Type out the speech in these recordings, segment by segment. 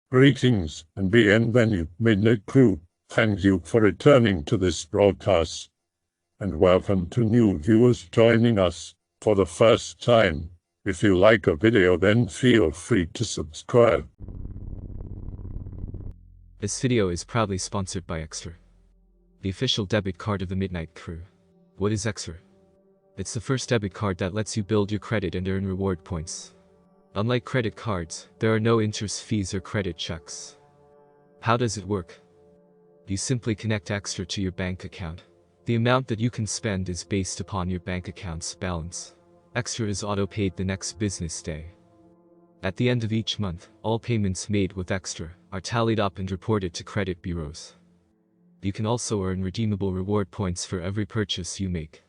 Greetings and bienvenue, Midnight Crew. Thank you for returning to this broadcast, and welcome to new viewers joining us for the first time. If you like a video, then feel free to subscribe. This video is proudly sponsored by Extra, the official debit card of the Midnight Crew. What is Extra? It's the first debit card that lets you build your credit and earn reward points. Unlike credit cards, there are no interest fees or credit checks. How does it work? You simply connect Extra to your bank account. The amount that you can spend is based upon your bank account's balance. Extra is auto-paid the next business day. At the end of each month, all payments made with Extra are tallied up and reported to credit bureaus. You can also earn redeemable reward points for every purchase you make.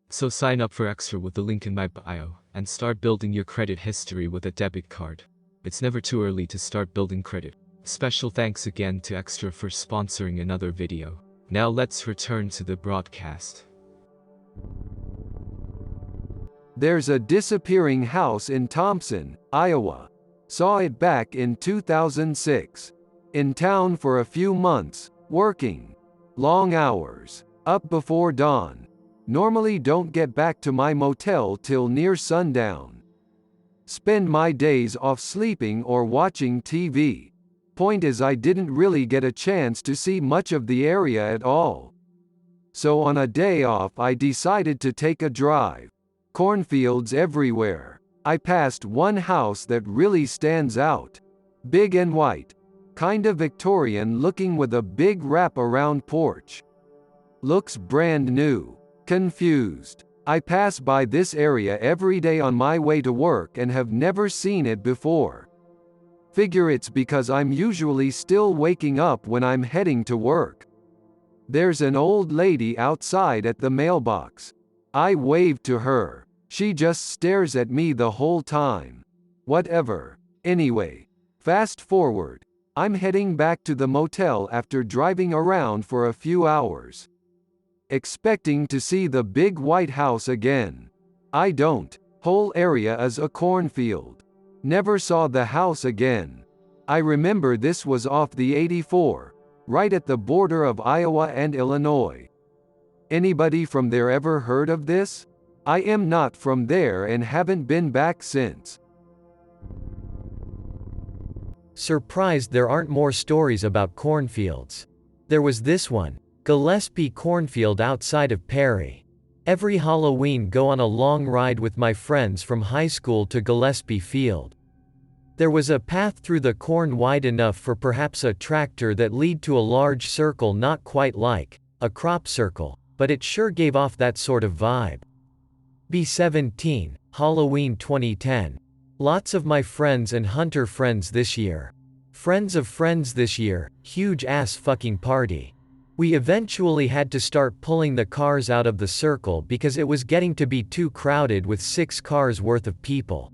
So sign up for Extra with the link in my bio, and start building your credit history with a debit card. It's never too early to start building credit. Special thanks again to Extra for sponsoring another video. Now let's return to the broadcast. There's a disappearing house in Thompson, Iowa. Saw it back in 2006. In town for a few months, working. Long hours. Up before dawn. Normally don't get back to my motel till near sundown. Spend my days off sleeping or watching TV. Point is, I didn't really get a chance to see much of the area at all. So on a day off I decided to take a drive. Cornfields everywhere. I passed one house that really stands out. Big and white. Kinda Victorian looking with a big wrap-around porch. Looks brand new. Confused. I pass by this area every day on my way to work and have never seen it before. Figure it's because I'm usually still waking up when I'm heading to work. There's an old lady outside at the mailbox. I wave to her. She just stares at me the whole time. Whatever. Anyway, fast forward. I'm heading back to the motel after driving around for a few hours. Expecting to see the big white house again. I don't. Whole area is a cornfield. Never saw the house again. I remember this was off the 84, right at the border of Iowa and Illinois. Anybody from there ever heard of this? I am not from there and haven't been back since. Surprised there aren't more stories about cornfields. There was this one. Gillespie Cornfield outside of Perry. Every Halloween go on a long ride with my friends from high school to Gillespie Field. There was a path through the corn wide enough for perhaps a tractor that lead to a large circle, not quite like a crop circle, but it sure gave off that sort of vibe. B17, Halloween 2010. Lots of my friends and hunter friends this year. Friends of friends this year, huge ass fucking party. We eventually had to start pulling the cars out of the circle because it was getting to be too crowded with 6 cars worth of people.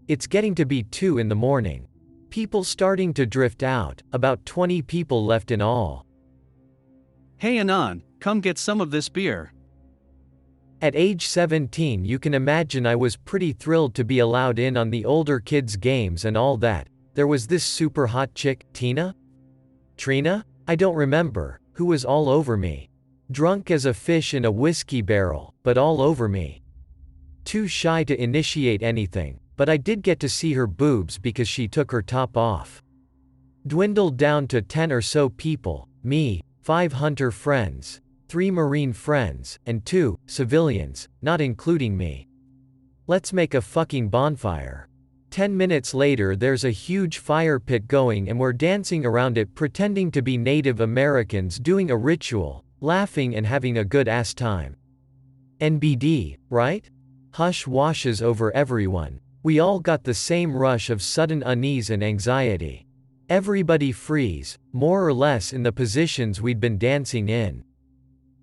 It's getting to be 2 in the morning. People starting to drift out, about 20 people left in all. Hey Anon, come get some of this beer. At age 17 you can imagine I was pretty thrilled to be allowed in on the older kids' games and all that. There was this super hot chick, Tina? Trina? I don't remember. Who was all over me. Drunk as a fish in a whiskey barrel, but all over me. Too shy to initiate anything, but I did get to see her boobs because she took her top off. Dwindled down to 10 or so people, me, 5 hunter friends, 3 marine friends, and 2 civilians, not including me. Let's make a fucking bonfire. 10 minutes later there's a huge fire pit going and we're dancing around it pretending to be Native Americans doing a ritual, laughing and having a good ass time. NBD, right? Hush washes over everyone. We all got the same rush of sudden unease and anxiety. Everybody freeze, more or less in the positions we'd been dancing in.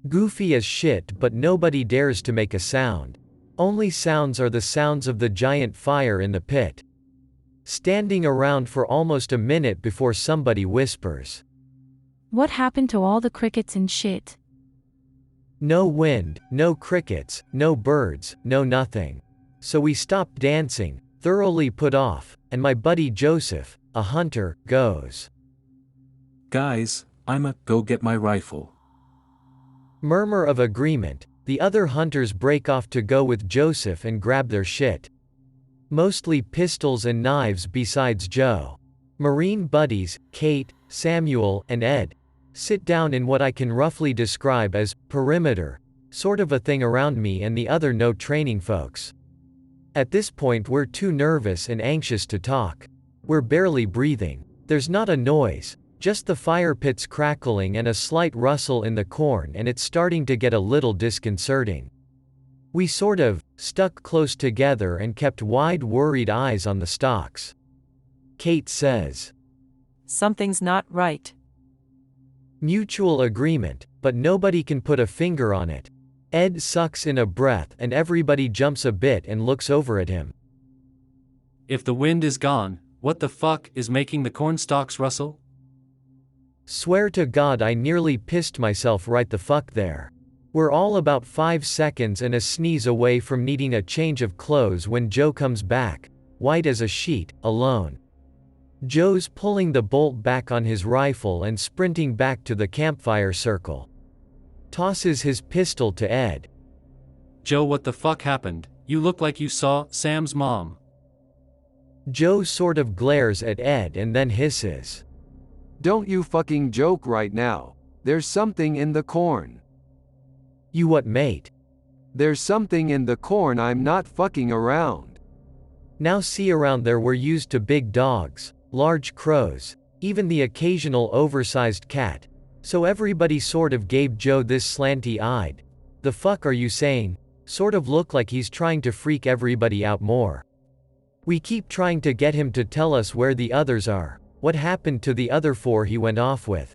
Goofy as shit, but nobody dares to make a sound. Only sounds are the sounds of the giant fire in the pit. Standing around for almost a minute before somebody whispers, "What happened to all the crickets and shit?" No wind, no crickets, no birds, no nothing. So we stopped dancing, thoroughly put off, and my buddy Joseph, a hunter, goes. Guys, I'ma go get my rifle. Murmur of agreement, the other hunters break off to go with Joseph and grab their shit. Mostly pistols and knives besides Joe. Marine buddies, Kate, Samuel, and Ed, sit down in what I can roughly describe as perimeter, sort of a thing around me and the other no training folks. At this point we're too nervous and anxious to talk. We're barely breathing. There's not a noise, just the fire pits crackling and a slight rustle in the corn, and it's starting to get a little disconcerting. We sort of stuck close together and kept wide worried eyes on the stalks. Kate says, "Something's not right." Mutual agreement, but nobody can put a finger on it. Ed sucks in a breath and everybody jumps a bit and looks over at him. If the wind is gone, what the fuck is making the corn stalks rustle? Swear to God I nearly pissed myself right the fuck there. We're all about 5 seconds and a sneeze away from needing a change of clothes when Joe comes back, white as a sheet, alone. Joe's pulling the bolt back on his rifle and sprinting back to the campfire circle. Tosses his pistol to Ed. Joe, what the fuck happened? You look like you saw Sam's mom. Joe sort of glares at Ed and then hisses. Don't you fucking joke right now. There's something in the corn. You what, mate? There's something in the corn, I'm not fucking around. Now see, around there we're used to big dogs, large crows, even the occasional oversized cat, so everybody sort of gave Joe this slanty-eyed, "The fuck are you saying?" sort of look like he's trying to freak everybody out more. We keep trying to get him to tell us where the others are, what happened to the other 4 he went off with.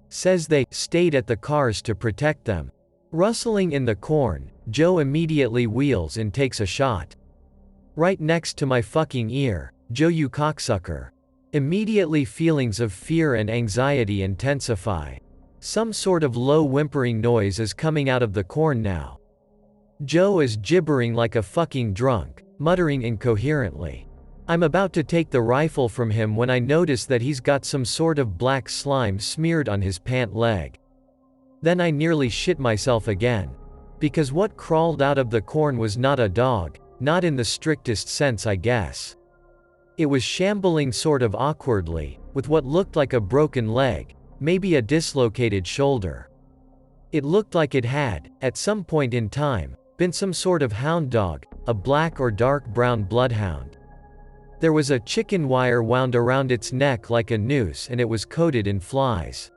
Says they stayed at the cars to protect them. Rustling in the corn, Joe immediately wheels and takes a shot. Right next to my fucking ear. "Joe, you cocksucker." Immediately feelings of fear and anxiety intensify. Some sort of low whimpering noise is coming out of the corn now. Joe is gibbering like a fucking drunk, muttering incoherently. I'm about to take the rifle from him when I notice that he's got some sort of black slime smeared on his pant leg. Then I nearly shit myself again. Because what crawled out of the corn was not a dog, not in the strictest sense I guess. It was shambling sort of awkwardly, with what looked like a broken leg, maybe a dislocated shoulder. It looked like it had, at some point in time, been some sort of hound dog, a black or dark brown bloodhound. There was a chicken wire wound around its neck like a noose and it was coated in flies.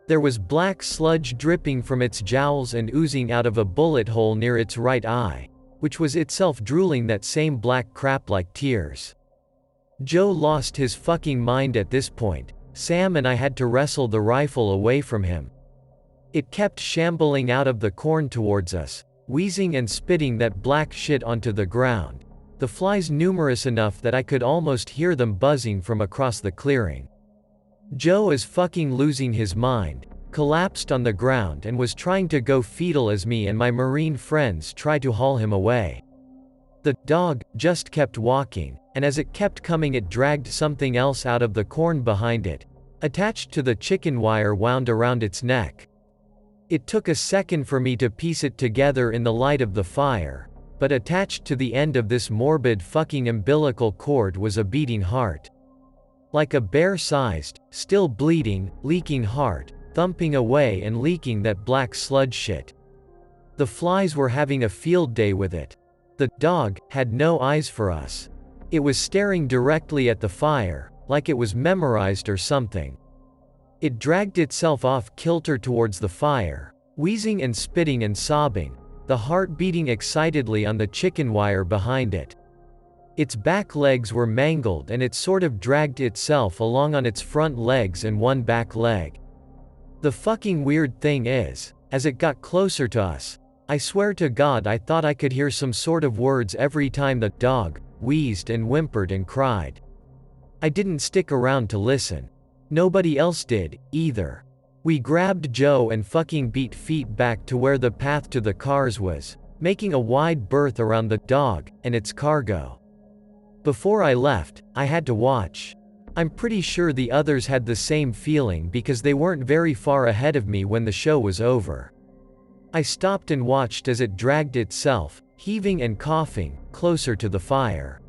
There was black sludge dripping from its jowls and oozing out of a bullet hole near its right eye, which was itself drooling that same black crap like tears. Joe lost his fucking mind at this point. Sam and I had to wrestle the rifle away from him. It kept shambling out of the corn towards us, wheezing and spitting that black shit onto the ground. The flies numerous enough that I could almost hear them buzzing from across the clearing. Joe is fucking losing his mind, collapsed on the ground and was trying to go fetal as me and my marine friends tried to haul him away. The dog just kept walking, and as it kept coming it dragged something else out of the corn behind it, attached to the chicken wire wound around its neck. It took a second for me to piece it together in the light of the fire, but attached to the end of this morbid fucking umbilical cord was a beating heart. Like a bear-sized, still bleeding, leaking heart, thumping away and leaking that black sludge shit. The flies were having a field day with it. The dog had no eyes for us. It was staring directly at the fire, like it was memorized or something. It dragged itself off kilter towards the fire, wheezing and spitting and sobbing, the heart beating excitedly on the chicken wire behind it. Its back legs were mangled and it sort of dragged itself along on its front legs and one back leg. The fucking weird thing is, as it got closer to us, I swear to God I thought I could hear some sort of words every time the dog wheezed and whimpered and cried. I didn't stick around to listen. Nobody else did, either. We grabbed Joe and fucking beat feet back to where the path to the cars was, making a wide berth around the dog and its cargo. Before I left, I had to watch. I'm pretty sure the others had the same feeling because they weren't very far ahead of me when the show was over. I stopped and watched as it dragged itself, heaving and coughing, closer to the fire.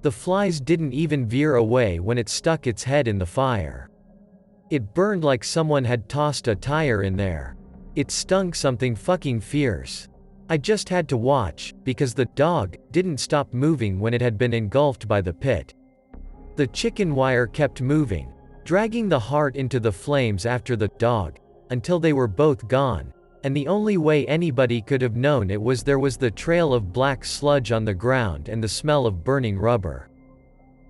The flies didn't even veer away when it stuck its head in the fire. It burned like someone had tossed a tire in there. It stunk something fucking fierce. I just had to watch, because the dog didn't stop moving when it had been engulfed by the pit. The chicken wire kept moving, dragging the heart into the flames after the dog, until they were both gone, and the only way anybody could have known it was there was the trail of black sludge on the ground and the smell of burning rubber.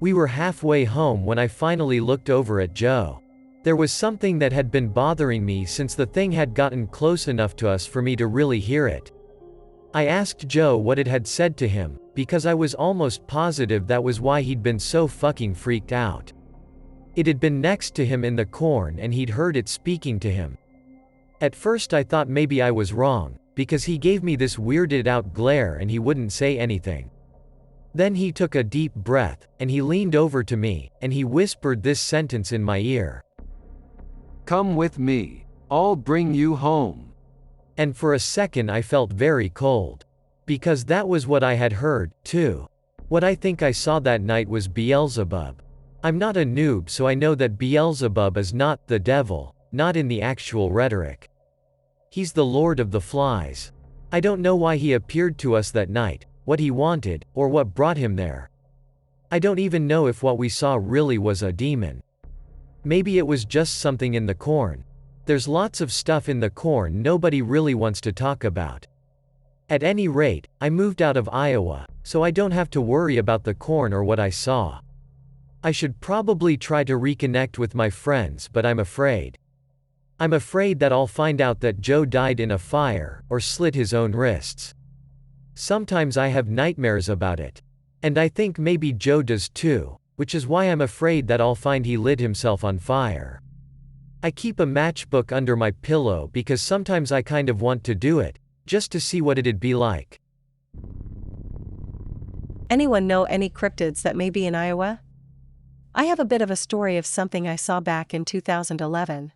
We were halfway home when I finally looked over at Joe. There was something that had been bothering me since the thing had gotten close enough to us for me to really hear it. I asked Joe what it had said to him, because I was almost positive that was why he'd been so fucking freaked out. It had been next to him in the corn and he'd heard it speaking to him. At first I thought maybe I was wrong, because he gave me this weirded out glare and he wouldn't say anything. Then he took a deep breath, and he leaned over to me, and he whispered this sentence in my ear. "Come with me. I'll bring you home." And for a second I felt very cold. Because that was what I had heard, too. What I think I saw that night was Beelzebub. I'm not a noob, so I know that Beelzebub is not the devil, not in the actual rhetoric. He's the Lord of the Flies. I don't know why he appeared to us that night, what he wanted, or what brought him there. I don't even know if what we saw really was a demon. Maybe it was just something in the corn. There's lots of stuff in the corn nobody really wants to talk about. At any rate, I moved out of Iowa, so I don't have to worry about the corn or what I saw. I should probably try to reconnect with my friends, but I'm afraid. I'm afraid that I'll find out that Joe died in a fire, or slit his own wrists. Sometimes I have nightmares about it. And I think maybe Joe does too, which is why I'm afraid that I'll find he lit himself on fire. I keep a matchbook under my pillow because sometimes I kind of want to do it, just to see what it'd be like. Anyone know any cryptids that may be in Iowa? I have a bit of a story of something I saw back in 2011.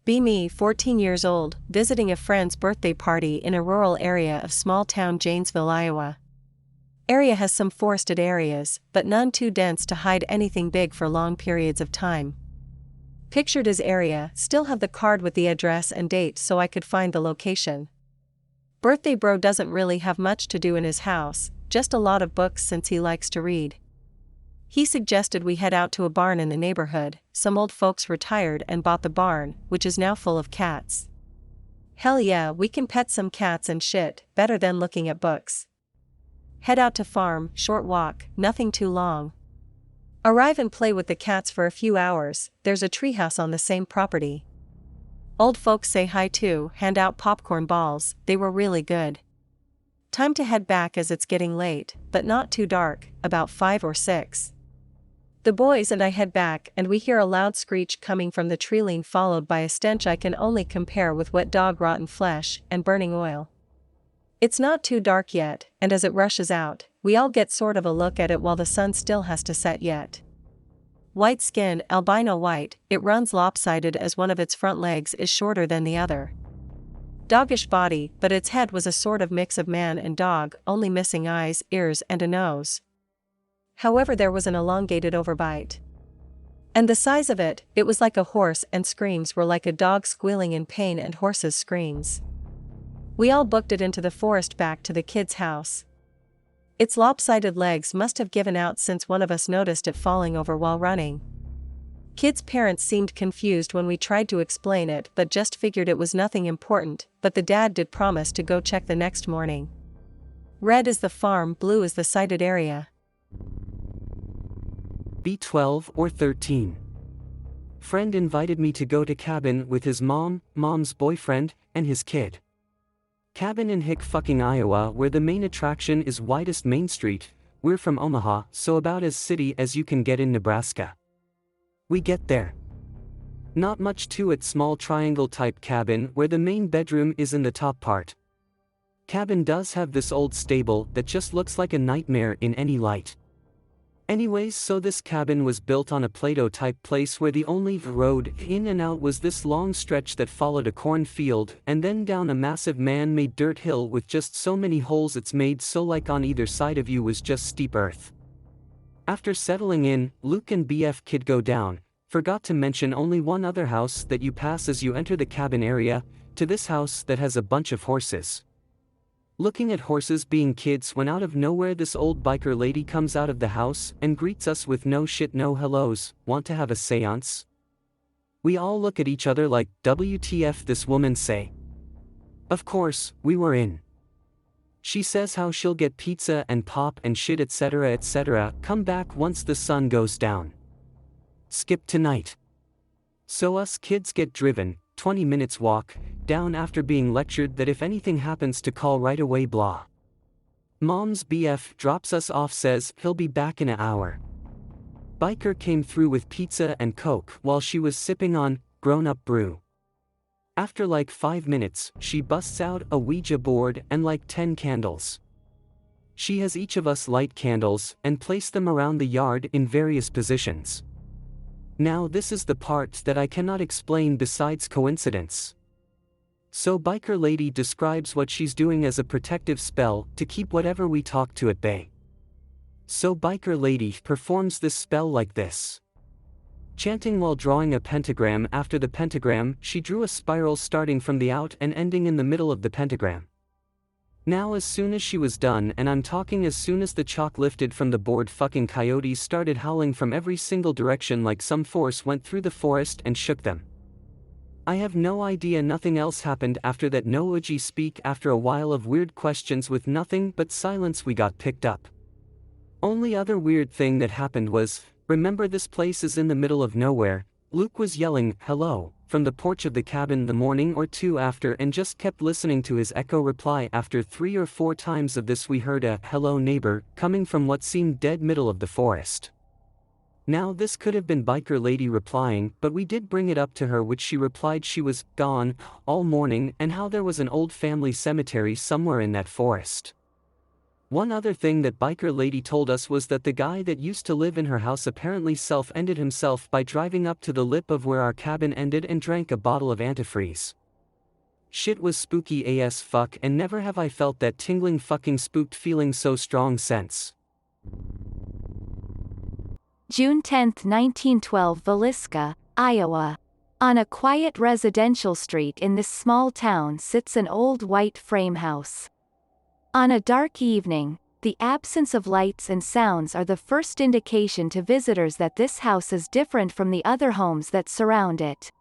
Be me, 14 years old, visiting a friend's birthday party in a rural area of small-town Janesville, Iowa. Area has some forested areas, but none too dense to hide anything big for long periods of time. Pictured as area, still have the card with the address and date so I could find the location. Birthday bro doesn't really have much to do in his house, just a lot of books since he likes to read. He suggested we head out to a barn in the neighborhood. Some old folks retired and bought the barn, which is now full of cats. Hell yeah, we can pet some cats and shit, better than looking at books. Head out to farm, short walk, nothing too long. Arrive and play with the cats for a few hours. There's a treehouse on the same property. Old folks say hi too, hand out popcorn balls, they were really good. Time to head back as it's getting late, but not too dark, about 5 or 6. The boys and I head back and we hear a loud screech coming from the tree line followed by a stench I can only compare with wet dog rotten flesh and burning oil. It's not too dark yet, and as it rushes out, we all get sort of a look at it while the sun still has to set yet. White skin, albino white, it runs lopsided as one of its front legs is shorter than the other. Doggish body, but its head was a sort of mix of man and dog, only missing eyes, ears and a nose. However, there was an elongated overbite. And the size of it, it was like a horse, and screams were like a dog squealing in pain and horse's screams. We all booked it into the forest back to the kid's house. Its lopsided legs must have given out since one of us noticed it falling over while running. Kid's parents seemed confused when we tried to explain it but just figured it was nothing important, but the dad did promise to go check the next morning. Red is the farm, blue is the sighted area. Be 12 or 13. Friend invited me to go to cabin with his mom's boyfriend, and his kid. Cabin in fucking Iowa where the main attraction is widest Main Street. We're from Omaha, so about as city as you can get in Nebraska. We get there. Not much to it, small triangle type cabin where the main bedroom is in the top part. Cabin does have this old stable that just looks like a nightmare in any light. Anyways, so this cabin was built on a Plato-type place where the only road in and out was this long stretch that followed a cornfield and then down a massive man-made dirt hill with just so many holes it's made so like on either side of you was just steep earth. After settling in, Luke and BF Kid go down, forgot to mention only one other house that you pass as you enter the cabin area, to this house that has a bunch of horses. Looking at horses being kids when out of nowhere this old biker lady comes out of the house and greets us with no shit no hellos, want to have a seance? We all look at each other like, WTF this woman say? Of course, we were in. She says how she'll get pizza and pop and shit etc, come back once the sun goes down. Skip tonight. So us kids get driven, 20 minutes walk, down after being lectured that if anything happens to call right away blah. Mom's BF drops us off says he'll be back in an hour. Biker came through with pizza and coke while she was sipping on grown-up brew. After like 5 minutes, she busts out a Ouija board and like 10 candles. She has each of us light candles and place them around the yard in various positions. Now this is the part that I cannot explain besides coincidence. So biker lady describes what she's doing as a protective spell to keep whatever we talk to at bay. So biker lady performs this spell like this. Chanting while drawing a pentagram. After the pentagram, she drew a spiral starting from the out and ending in the middle of the pentagram. Now as soon as she was done, and I'm talking as soon as the chalk lifted from the board, fucking coyotes started howling from every single direction like some force went through the forest and shook them. I have no idea, nothing else happened after that. No OG speak. After a while of weird questions with nothing but silence we got picked up. Only other weird thing that happened was, remember this place is in the middle of nowhere, Luke was yelling, hello, from the porch of the cabin the morning or two after and just kept listening to his echo reply. After 3 or 4 times of this we heard a hello neighbor coming from what seemed dead middle of the forest. Now this could have been biker lady replying, but we did bring it up to her, which she replied she was gone all morning and how there was an old family cemetery somewhere in that forest. One other thing that biker lady told us was that the guy that used to live in her house apparently self-ended himself by driving up to the lip of where our cabin ended and drank a bottle of antifreeze. Shit was spooky as fuck, and never have I felt that tingling fucking spooked feeling so strong since. June 10, 1912, Villisca, Iowa. On a quiet residential street in this small town sits an old white frame house. On a dark evening, the absence of lights and sounds are the first indication to visitors that this house is different from the other homes that surround it.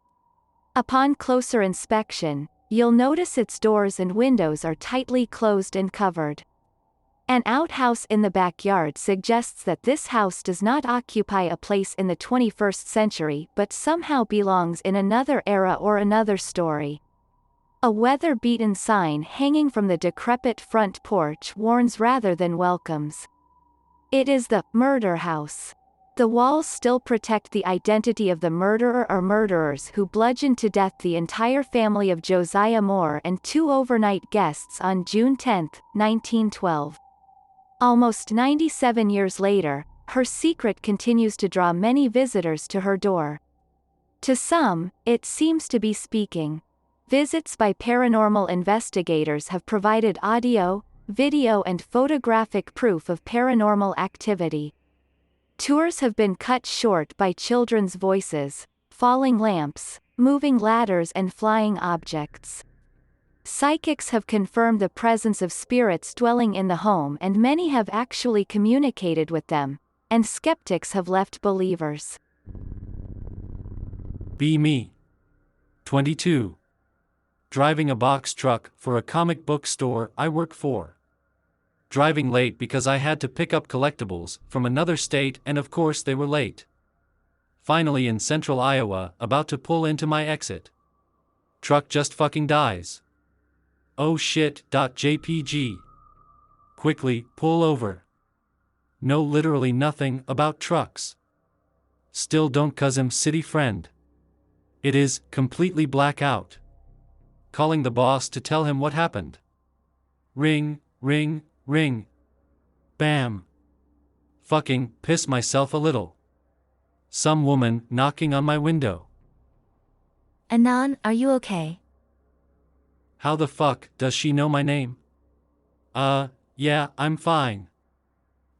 Upon closer inspection, you'll notice its doors and windows are tightly closed and covered. An outhouse in the backyard suggests that this house does not occupy a place in the 21st century but somehow belongs in another era or another story. A weather-beaten sign hanging from the decrepit front porch warns rather than welcomes. It is the murder house. The walls still protect the identity of the murderer or murderers who bludgeoned to death the entire family of Josiah Moore and 2 overnight guests on June 10, 1912. Almost 97 years later, her secret continues to draw many visitors to her door. To some, it seems to be speaking. Visits by paranormal investigators have provided audio, video and photographic proof of paranormal activity. Tours have been cut short by children's voices, falling lamps, moving ladders and flying objects. Psychics have confirmed the presence of spirits dwelling in the home, and many have actually communicated with them, and skeptics have left believers. Be me. 22. Driving a box truck for a comic book store I work for. Driving late because I had to pick up collectibles from another state, and of course they were late. Finally in central Iowa, about to pull into my exit. Truck just fucking dies. Oh shit. JPG. Quickly, pull over. Know literally nothing about trucks. Still don't cuz him city friend. It is completely blackout. Calling the boss to tell him what happened. Ring, ring, ring. Bam. Fucking piss myself a little. Some woman knocking on my window. Anon, are you okay? How the fuck does she know my name? Yeah, I'm fine.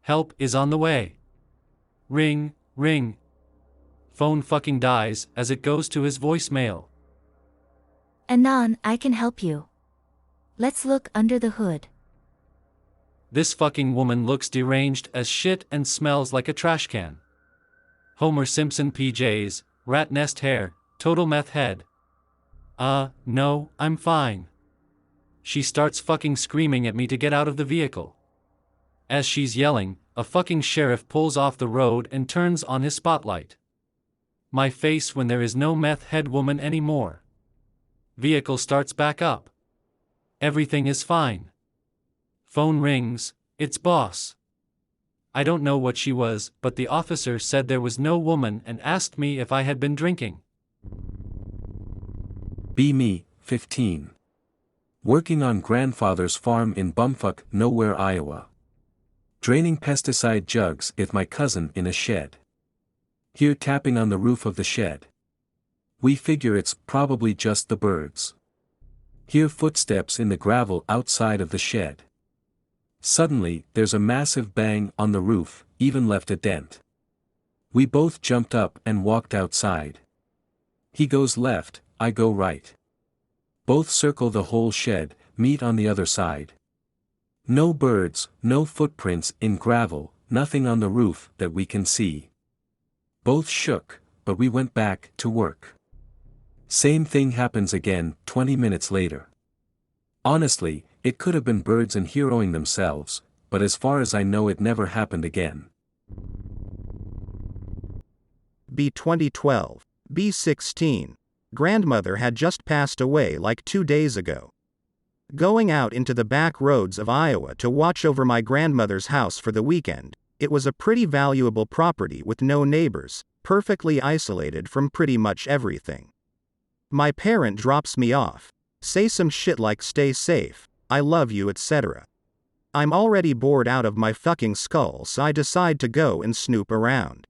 Help is on the way. Ring, ring. Phone fucking dies as it goes to his voicemail. Anon, I can help you. Let's look under the hood. This fucking woman looks deranged as shit and smells like a trash can. Homer Simpson PJs, rat nest hair, total meth head. No, I'm fine. She starts fucking screaming at me to get out of the vehicle. As she's yelling, a fucking sheriff pulls off the road and turns on his spotlight. My face when there is no meth head woman anymore. Vehicle starts back up. Everything is fine. Phone rings, it's boss. I don't know what she was, but the officer said there was no woman and asked me if I had been drinking. Be me, 15. Working on grandfather's farm in bumfuck nowhere, Iowa. Draining pesticide jugs with my cousin in a shed. Hear tapping on the roof of the shed. We figure it's probably just the birds. Hear footsteps in the gravel outside of the shed. Suddenly, there's a massive bang on the roof, even left a dent. We both jumped up and walked outside. He goes left, I go right. Both circle the whole shed, meet on the other side. No birds, no footprints in gravel, nothing on the roof that we can see. Both shook, but we went back to work. Same thing happens again 20 minutes later. Honestly, it could have been birds and heroing themselves, but as far as I know it never happened again. B 2012. B 16. Grandmother had just passed away like 2 days ago. Going out into the back roads of Iowa to watch over my grandmother's house for the weekend, it was a pretty valuable property with no neighbors, perfectly isolated from pretty much everything. My parent drops me off, say some shit like stay safe, I love you, etc. I'm already bored out of my fucking skull, so I decide to go and snoop around.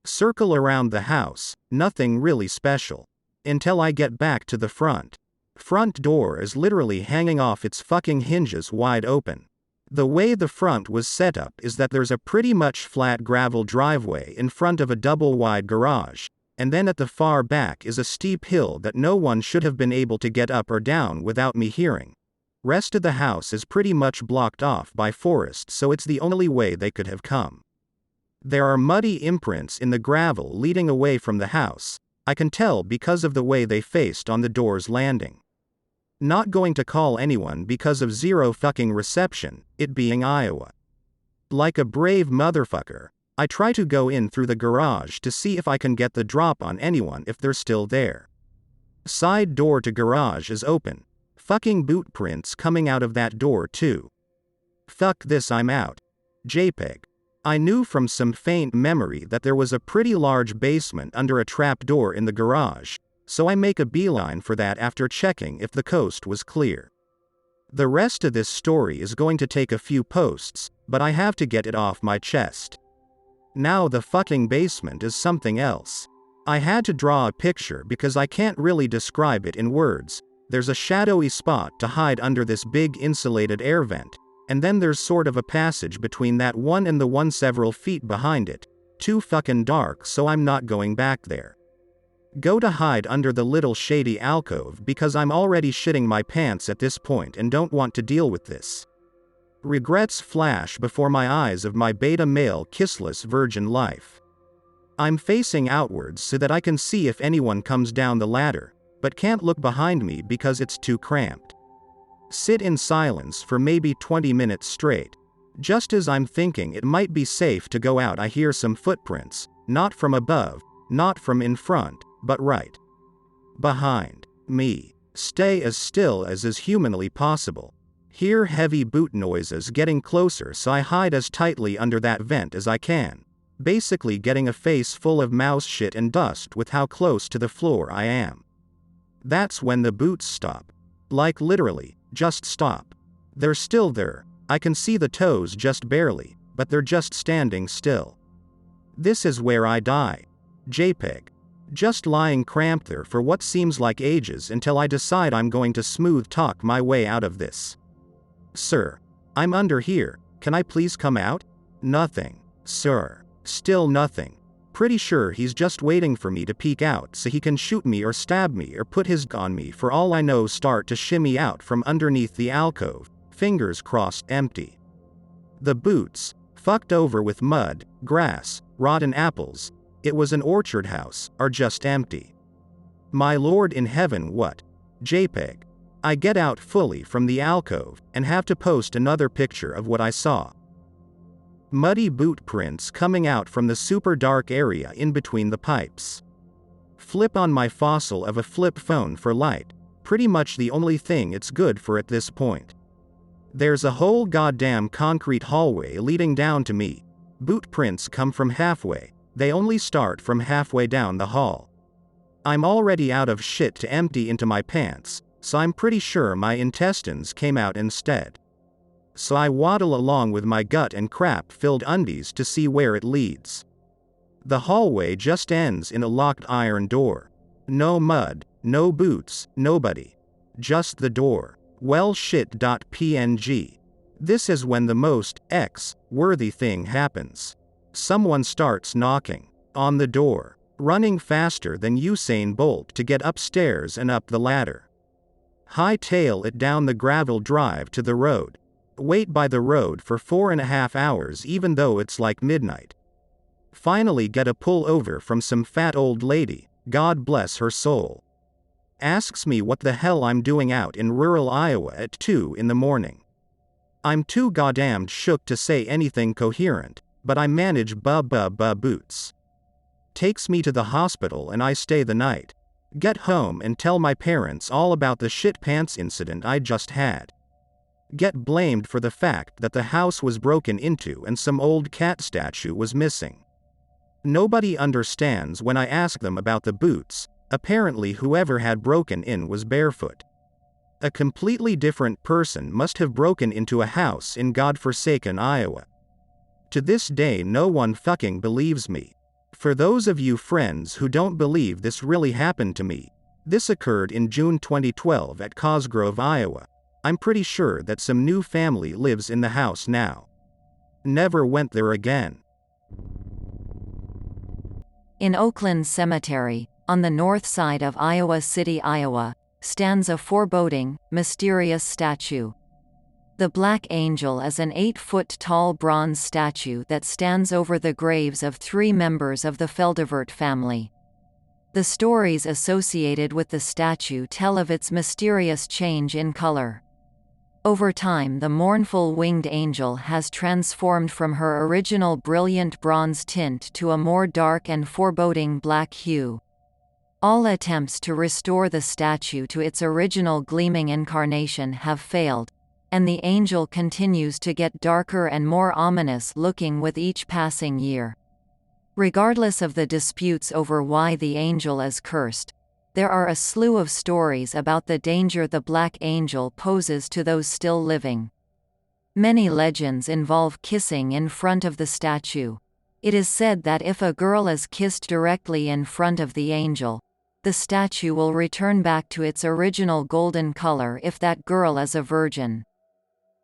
Circle around the house, nothing really special. Until I get back to the front. Front door is literally hanging off its fucking hinges wide open. The way the front was set up is that there's a pretty much flat gravel driveway in front of a double-wide garage, and then at the far back is a steep hill that no one should have been able to get up or down without me hearing. Rest of the house is pretty much blocked off by forest, so it's the only way they could have come. There are muddy imprints in the gravel leading away from the house. I can tell because of the way they faced on the door's landing. Not going to call anyone because of zero fucking reception, it being Iowa. Like a brave motherfucker, I try to go in through the garage to see if I can get the drop on anyone if they're still there. Side door to garage is open. Fucking boot prints coming out of that door too. Fuck this, I'm out. JPEG. I knew from some faint memory that there was a pretty large basement under a trap door in the garage, so I make a beeline for that after checking if the coast was clear. The rest of this story is going to take a few posts, but I have to get it off my chest. Now the fucking basement is something else. I had to draw a picture because I can't really describe it in words. There's a shadowy spot to hide under this big insulated air vent, and then there's sort of a passage between that one and the one several feet behind it. Too fucking dark, so I'm not going back there. Go to hide under the little shady alcove because I'm already shitting my pants at this point and don't want to deal with this. Regrets flash before my eyes of my beta male kissless virgin life. I'm facing outwards so that I can see if anyone comes down the ladder, but can't look behind me because it's too cramped. Sit in silence for maybe 20 minutes straight. Just as I'm thinking it might be safe to go out, I hear some footprints, not from above, not from in front, but right behind me. Stay as still as is humanly possible. Hear heavy boot noises getting closer, so I hide as tightly under that vent as I can, basically getting a face full of mouse shit and dust with how close to the floor I am. That's when the boots stop. Like literally, just stop. They're still there. I can see the toes just barely, but they're just standing still. This is where I die. JPEG. Just lying cramped there for what seems like ages until I decide I'm going to smooth talk my way out of this. Sir. I'm under here, can I please come out? Nothing. Sir. Still nothing. Pretty sure he's just waiting for me to peek out so he can shoot me or stab me or put his gun on me. For all I know, start to shimmy out from underneath the alcove, fingers crossed, empty. The boots, fucked over with mud, grass, rotten apples, it was an orchard house, are just empty. My Lord in heaven, what? JPEG. I get out fully from the alcove, and have to post another picture of what I saw. Muddy boot prints coming out from the super dark area in between the pipes. Flip on my fossil of a flip phone for light, pretty much the only thing it's good for at this point. There's a whole goddamn concrete hallway leading down to me. Boot prints come from halfway, they only start from halfway down the hall. I'm already out of shit to empty into my pants, so I'm pretty sure my intestines came out instead. So I waddle along with my gut and crap-filled undies to see where it leads. The hallway just ends in a locked iron door. No mud, no boots, nobody. Just the door. Well shit.png. This is when the most worthy thing happens. Someone starts knocking on the door, running faster than Usain Bolt to get upstairs and up the ladder. Hightail it down the gravel drive to the road. Wait by the road for 4.5 hours even though it's like midnight. Finally get a pull over from some fat old lady, God bless her soul. Asks me what the hell I'm doing out in rural Iowa at 2 in the morning. I'm too goddamned shook to say anything coherent, but I manage boots. Takes me to the hospital and I stay the night. Get home and tell my parents all about the shit pants incident I just had. Get blamed for the fact that the house was broken into and some old cat statue was missing. Nobody understands when I ask them about the boots. Apparently whoever had broken in was barefoot. A completely different person must have broken into a house in godforsaken Iowa. To this day no one fucking believes me. For those of you friends who don't believe this really happened to me, this occurred in June 2012 at Cosgrove, Iowa. I'm pretty sure that some new family lives in the house now. Never went there again. In Oakland Cemetery, on the north side of Iowa City, Iowa, stands a foreboding, mysterious statue. The Black Angel is an 8-foot-tall bronze statue that stands over the graves of 3 members of the Feldevert family. The stories associated with the statue tell of its mysterious change in color. Over time, the mournful winged angel has transformed from her original brilliant bronze tint to a more dark and foreboding black hue. All attempts to restore the statue to its original gleaming incarnation have failed, and the angel continues to get darker and more ominous looking with each passing year. Regardless of the disputes over why the angel is cursed, there are a slew of stories about the danger the Black Angel poses to those still living. Many legends involve kissing in front of the statue. It is said that if a girl is kissed directly in front of the angel, the statue will return back to its original golden color if that girl is a virgin.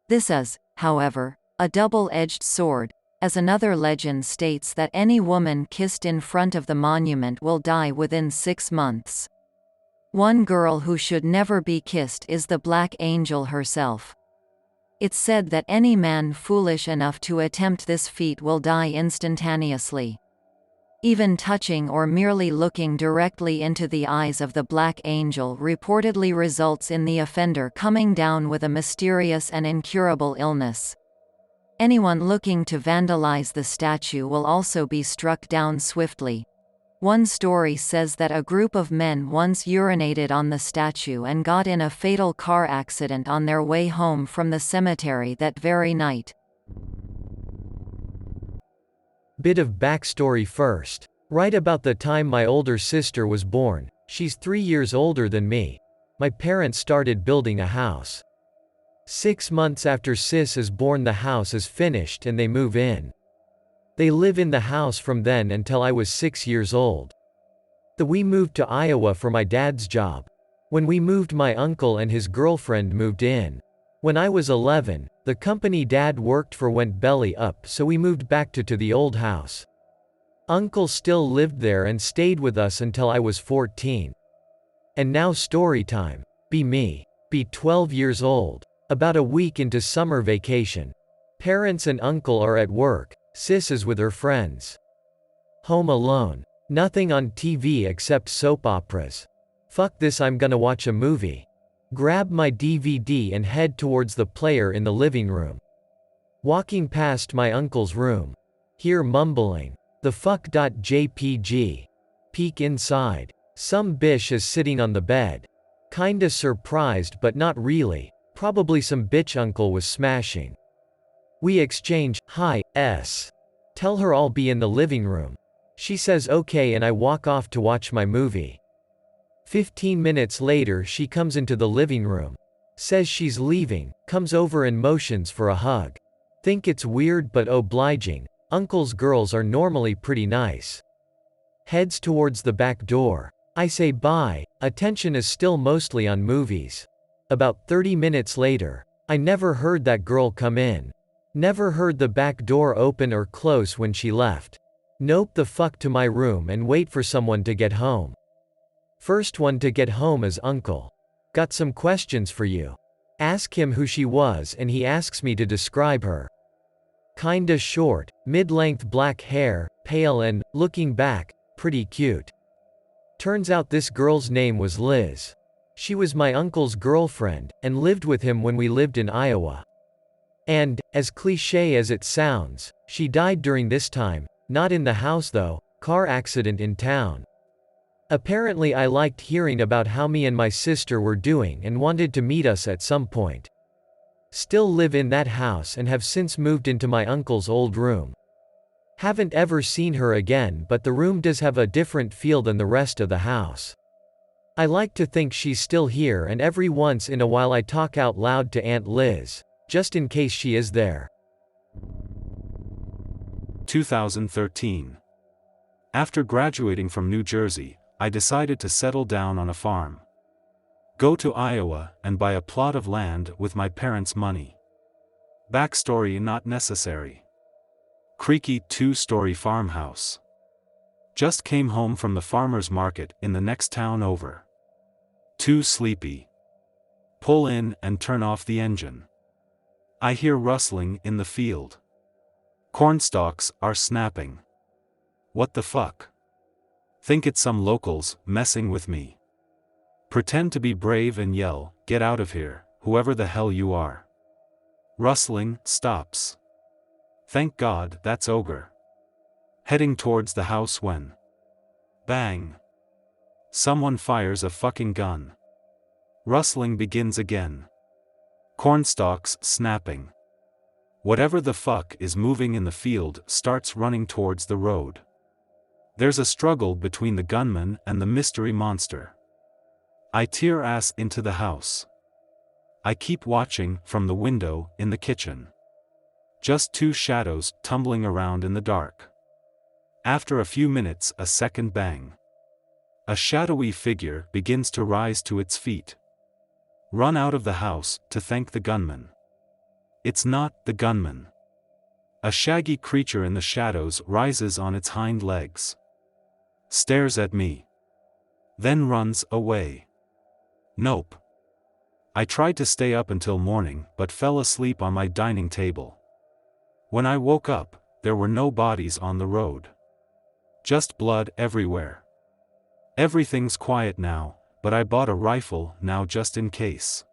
This is, however, a double-edged sword, as another legend states that any woman kissed in front of the monument will die within 6 months. One girl who should never be kissed is the Black Angel herself. It's said that any man foolish enough to attempt this feat will die instantaneously. Even touching or merely looking directly into the eyes of the Black Angel reportedly results in the offender coming down with a mysterious and incurable illness. Anyone looking to vandalize the statue will also be struck down swiftly. One story says that a group of men once urinated on the statue and got in a fatal car accident on their way home from the cemetery that very night. Bit of backstory first. Right about the time my older sister was born, she's 3 years older than me, my parents started building a house. 6 months after Sis is born, the house is finished and they move in. They live in the house from then until I was 6 years old. We moved to Iowa for my dad's job. When we moved, my uncle and his girlfriend moved in. When I was 11, the company Dad worked for went belly up, so we moved back to the old house. Uncle still lived there and stayed with us until I was 14. And now story time. Me. 12 years old. About a week into summer vacation. Parents and uncle are at work. Sis is with her friends. Home alone. Nothing on TV except soap operas. Fuck this, I'm gonna watch a movie. Grab my DVD and head towards the player in the living room. Walking past my uncle's room. Hear mumbling. The fuck.jpg. Peek inside. Some bitch is sitting on the bed. Kinda surprised but not really. Probably some bitch uncle was smashing. We exchange, hi, s. Tell her I'll be in the living room. She says okay and I walk off to watch my movie. 15 minutes later she comes into the living room. Says she's leaving, comes over and motions for a hug. Think it's weird but obliging. Uncle's girls are normally pretty nice. Heads towards the back door. I say bye. Attention is still mostly on movies. About 30 minutes later. I never heard that girl come in. Never heard the back door open or close when she left. Nope, the fuck to my room and wait for someone to get home. First one to get home is uncle. Got some questions for you. Ask him who she was and he asks me to describe her. Kinda short, mid-length black hair, pale and, looking back, pretty cute. Turns out this girl's name was Liz. She was my uncle's girlfriend, and lived with him when we lived in Iowa. And, as cliché as it sounds, she died during this time, not in the house though, car accident in town. Apparently I liked hearing about how me and my sister were doing and wanted to meet us at some point. Still live in that house and have since moved into my uncle's old room. Haven't ever seen her again, but the room does have a different feel than the rest of the house. I like to think she's still here and every once in a while I talk out loud to Aunt Liz, just in case she is there. 2013. After graduating from New Jersey, I decided to settle down on a farm. Go to Iowa and buy a plot of land with my parents' money. Backstory not necessary. Creaky 2-story farmhouse. Just came home from the farmer's market in the next town over. Too sleepy. Pull in and turn off the engine. I hear rustling in the field. Cornstalks are snapping. What the fuck? Think it's some locals messing with me. Pretend to be brave and yell, "Get out of here, whoever the hell you are." Rustling stops. Thank God that's ogre. Heading towards the house when bang. Someone fires a fucking gun. Rustling begins again. Cornstalks snapping. Whatever the fuck is moving in the field starts running towards the road. There's a struggle between the gunman and the mystery monster. I tear ass into the house. I keep watching from the window in the kitchen. Just two shadows tumbling around in the dark. After a few minutes, a second bang. A shadowy figure begins to rise to its feet. Run out of the house to thank the gunman. It's not the gunman. A shaggy creature in the shadows rises on its hind legs. Stares at me. Then runs away. Nope. I tried to stay up until morning but fell asleep on my dining table. When I woke up, there were no bodies on the road. Just blood everywhere. Everything's quiet now, but I bought a rifle now just in case.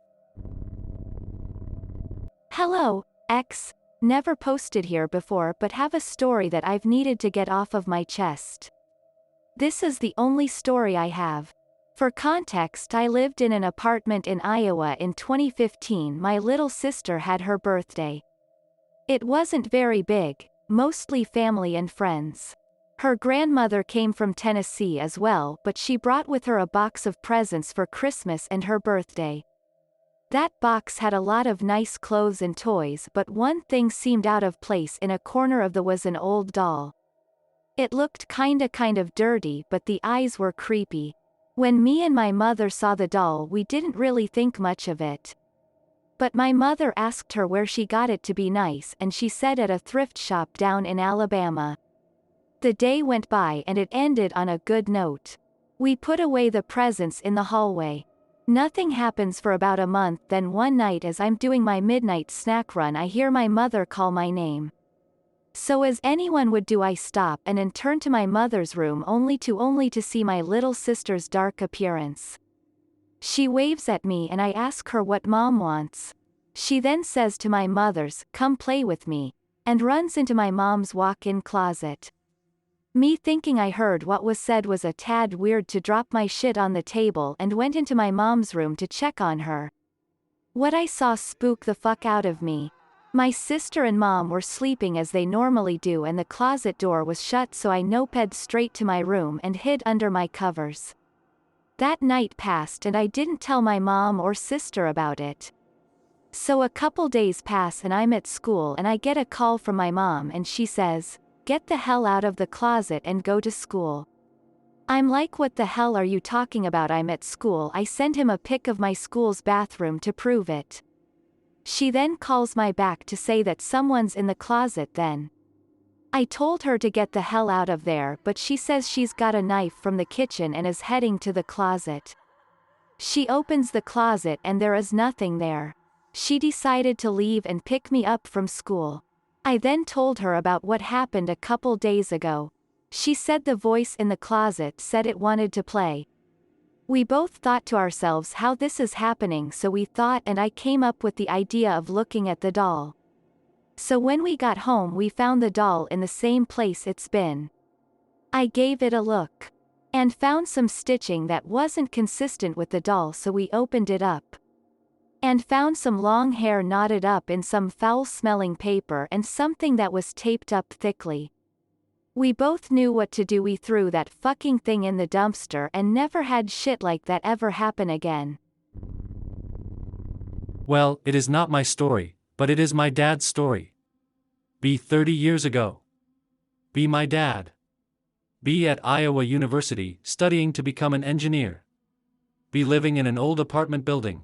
Hello, X. Never posted here before but have a story that I've needed to get off of my chest. This is the only story I have. For context, I lived in an apartment in Iowa in 2015. My little sister had her birthday. It wasn't very big, mostly family and friends. Her grandmother came from Tennessee as well, but she brought with her a box of presents for Christmas and her birthday. That box had a lot of nice clothes and toys, but one thing seemed out of place. In a corner of the was an old doll. It looked kind of dirty, but the eyes were creepy. When me and my mother saw the doll, we didn't really think much of it. But my mother asked her where she got it to be nice, and she said at a thrift shop down in Alabama. The day went by and it ended on a good note. We put away the presents in the hallway. Nothing happens for about a month. Then one night as I'm doing my midnight snack run, I hear my mother call my name. So as anyone would do, I stop and then turn to my mother's room only to see my little sister's dark appearance. She waves at me and I ask her what Mom wants. She then says to my mother's, "Come play with me," and runs into my mom's walk-in closet. Me thinking I heard what was said was a tad weird to drop my shit on the table and went into my mom's room to check on her. What I saw spooked the fuck out of me. My sister and mom were sleeping as they normally do and the closet door was shut, so I noped straight to my room and hid under my covers. That night passed and I didn't tell my mom or sister about it. So a couple days pass and I'm at school and I get a call from my mom and she says, "Get the hell out of the closet and go to school." I'm like, "What the hell are you talking about? I'm at school." I send him a pic of my school's bathroom to prove it. She then calls my back to say that someone's in the closet then. I told her to get the hell out of there, but she says she's got a knife from the kitchen and is heading to the closet. She opens the closet and there is nothing there. She decided to leave and pick me up from school. I then told her about what happened a couple days ago. She said the voice in the closet said it wanted to play. We both thought to ourselves, how this is happening, so we thought and I came up with the idea of looking at the doll. So when we got home we found the doll in the same place it's been. I gave it a look. And found some stitching that wasn't consistent with the doll, so we opened it up. And found some long hair knotted up in some foul-smelling paper and something that was taped up thickly. We both knew what to do. We threw that fucking thing in the dumpster and never had shit like that ever happen again. Well, it is not my story, but it is my dad's story. Be 30 years ago. Be my dad. Be at Iowa University studying to become an engineer. Be living in an old apartment building.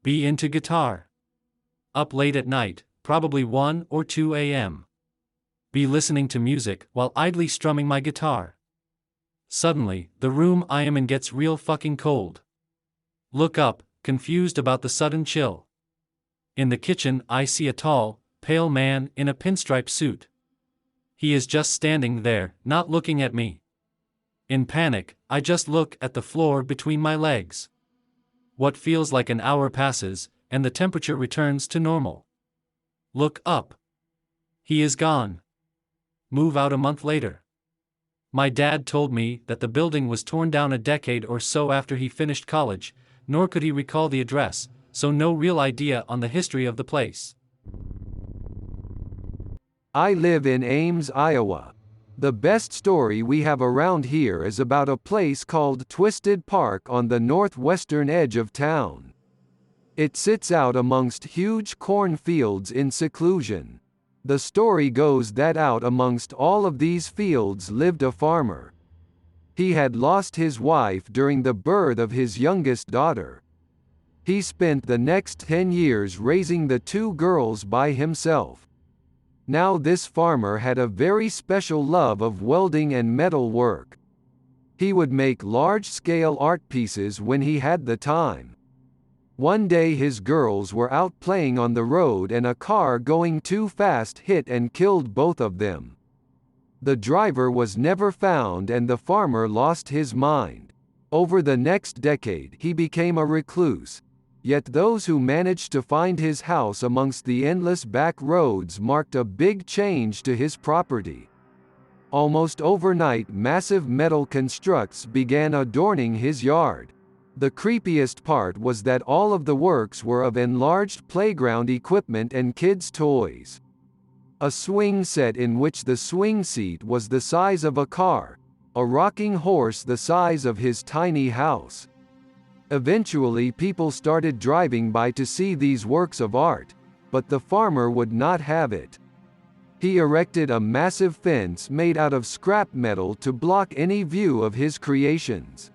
Be into guitar. Up late at night, probably 1 or 2 a.m. Be listening to music while idly strumming my guitar. Suddenly, the room I am in gets real fucking cold. Look up, confused about the sudden chill. In the kitchen, I see a tall, pale man in a pinstripe suit. He is just standing there, not looking at me. In panic, I just look at the floor between my legs. What feels like an hour passes, and the temperature returns to normal. Look up. He is gone. Move out a month later. My dad told me that the building was torn down a decade or so after he finished college, nor could he recall the address, so no real idea on the history of the place. I live in Ames, Iowa. The best story we have around here is about a place called Twisted Park on the northwestern edge of town. It sits out amongst huge cornfields in seclusion. The story goes that out amongst all of these fields lived a farmer. He had lost his wife during the birth of his youngest daughter. He spent the next 10 years raising the 2 girls by himself. Now this farmer had a very special love of welding and metal work. He would make large-scale art pieces when he had the time. One day his girls were out playing on the road and a car going too fast hit and killed both of them. The driver was never found and the farmer lost his mind. Over the next decade he became a recluse. Yet those who managed to find his house amongst the endless back roads marked a big change to his property. Almost overnight, massive metal constructs began adorning his yard. The creepiest part was that all of the works were of enlarged playground equipment and kids' toys. A swing set in which the swing seat was the size of a car, a rocking horse the size of his tiny house. Eventually people started driving by to see these works of art, but the farmer would not have it. He erected a massive fence made out of scrap metal to block any view of his creations.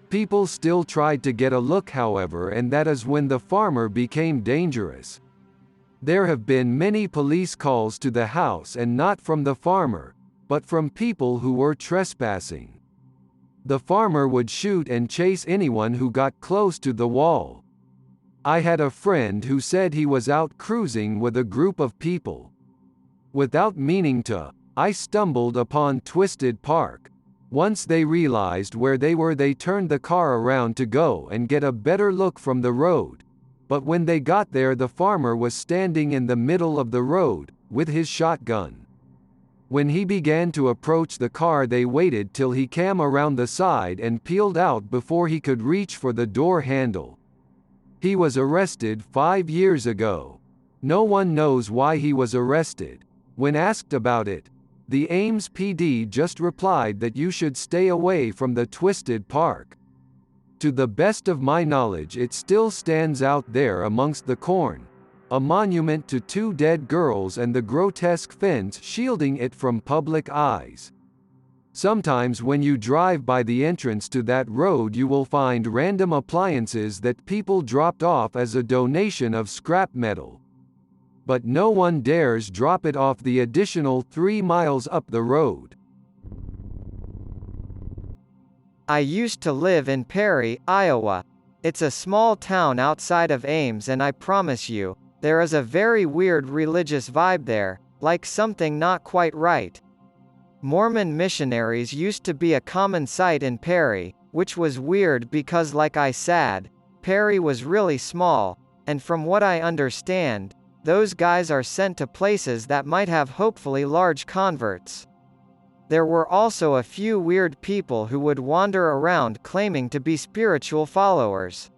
People still tried to get a look, however, and that is when the farmer became dangerous. There have been many police calls to the house, and not from the farmer, but from people who were trespassing. The farmer would shoot and chase anyone who got close to the wall. I had a friend who said he was out cruising with a group of people. Without meaning to, I stumbled upon Twisted Park. Once they realized where they were, they turned the car around to go and get a better look from the road. But when they got there, the farmer was standing in the middle of the road, with his shotgun. When he began to approach the car, they waited till he came around the side and peeled out before he could reach for the door handle. He was arrested 5 years ago. No one knows why he was arrested. When asked about it, the Ames PD just replied that you should stay away from the Twisted Park. To the best of my knowledge, it still stands out there amongst the corn, a monument to 2 dead girls and the grotesque fence shielding it from public eyes. Sometimes when you drive by the entrance to that road, you will find random appliances that people dropped off as a donation of scrap metal. But no one dares drop it off the additional 3 miles up the road. I used to live in Perry, Iowa. It's a small town outside of Ames, and I promise you, there is a very weird religious vibe there, like something not quite right. Mormon missionaries used to be a common sight in Perry, which was weird because, like I said, Perry was really small, and from what I understand, those guys are sent to places that might have hopefully large converts. There were also a few weird people who would wander around claiming to be spiritual followers.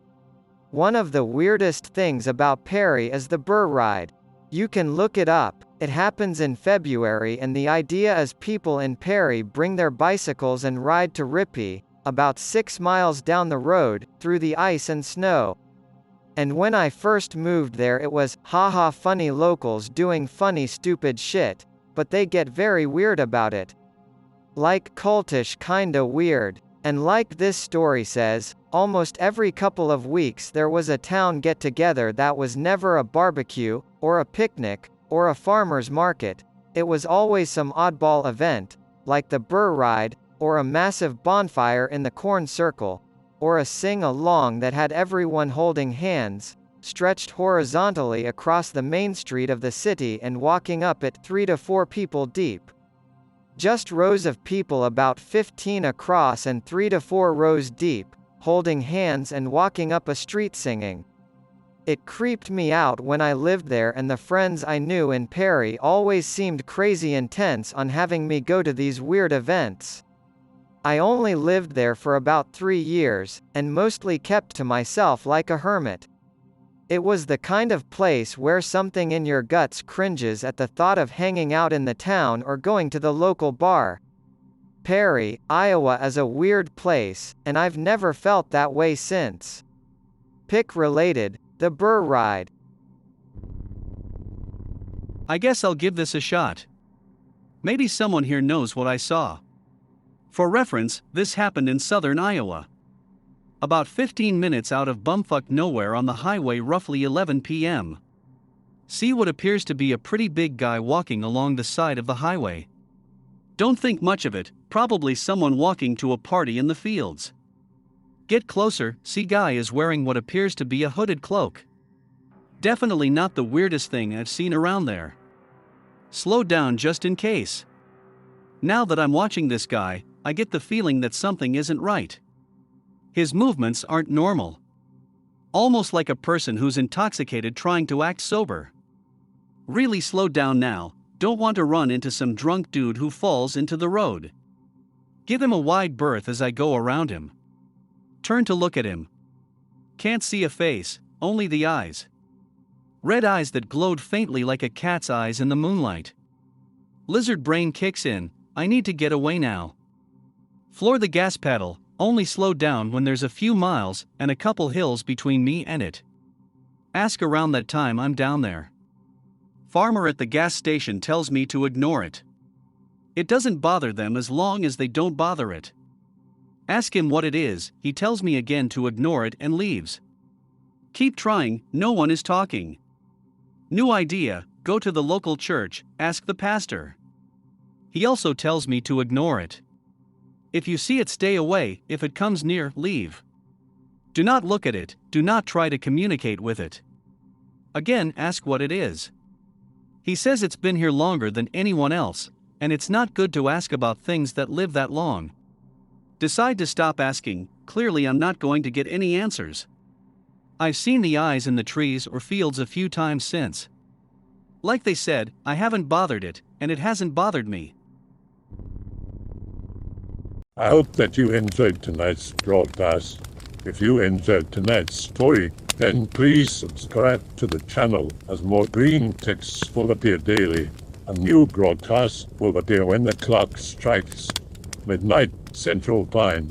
One of the weirdest things about Perry is the burr ride. You can look it up. It happens in February, and the idea is people in Perry bring their bicycles and ride to Rippey, about 6 miles down the road, through the ice and snow. And when I first moved there, it was, haha, funny locals doing funny stupid shit, but they get very weird about it. Like cultish kinda weird. And like this story says, almost every couple of weeks there was a town get-together that was never a barbecue, or a picnic, or a farmer's market. It was always some oddball event, like the burr ride, or a massive bonfire in the corn circle, or a sing-along that had everyone holding hands, stretched horizontally across the main street of the city and walking up it 3 to 4 people deep. Just rows of people about 15 across and 3 to 4 rows deep, holding hands and walking up a street singing. It creeped me out when I lived there, and the friends I knew in Perry always seemed crazy intense on having me go to these weird events. I only lived there for about 3 years, and mostly kept to myself like a hermit. It was the kind of place where something in your guts cringes at the thought of hanging out in the town or going to the local bar. Perry, Iowa is a weird place, and I've never felt that way since. Pick related, the burr ride. I guess I'll give this a shot. Maybe someone here knows what I saw. For reference, this happened in southern Iowa. About 15 minutes out of bumfuck nowhere on the highway, roughly 11 p.m. See what appears to be a pretty big guy walking along the side of the highway. Don't think much of it, probably someone walking to a party in the fields. Get closer, see guy is wearing what appears to be a hooded cloak. Definitely not the weirdest thing I've seen around there. Slow down just in case. Now that I'm watching this guy, I get the feeling that something isn't right. His movements aren't normal. Almost like a person who's intoxicated trying to act sober. Really slow down now, don't want to run into some drunk dude who falls into the road. Give him a wide berth as I go around him. Turn to look at him. Can't see a face, only the eyes. Red eyes that glowed faintly like a cat's eyes in the moonlight. Lizard brain kicks in, I need to get away now. Floor the gas pedal, only slow down when there's a few miles and a couple hills between me and it. Ask around that time I'm down there. Farmer at the gas station tells me to ignore it. It doesn't bother them as long as they don't bother it. Ask him what it is, he tells me again to ignore it and leaves. Keep trying, no one is talking. New idea, go to the local church, ask the pastor. He also tells me to ignore it. If you see it, stay away, if it comes near, leave. Do not look at it, do not try to communicate with it. Again, ask what it is. He says it's been here longer than anyone else, and it's not good to ask about things that live that long. Decide to stop asking, clearly I'm not going to get any answers. I've seen the eyes in the trees or fields a few times since. Like they said, I haven't bothered it, and it hasn't bothered me. I hope that you enjoyed tonight's broadcast. If you enjoyed tonight's story, then please subscribe to the channel as more green texts will appear daily. A new broadcast will appear when the clock strikes midnight Central Time.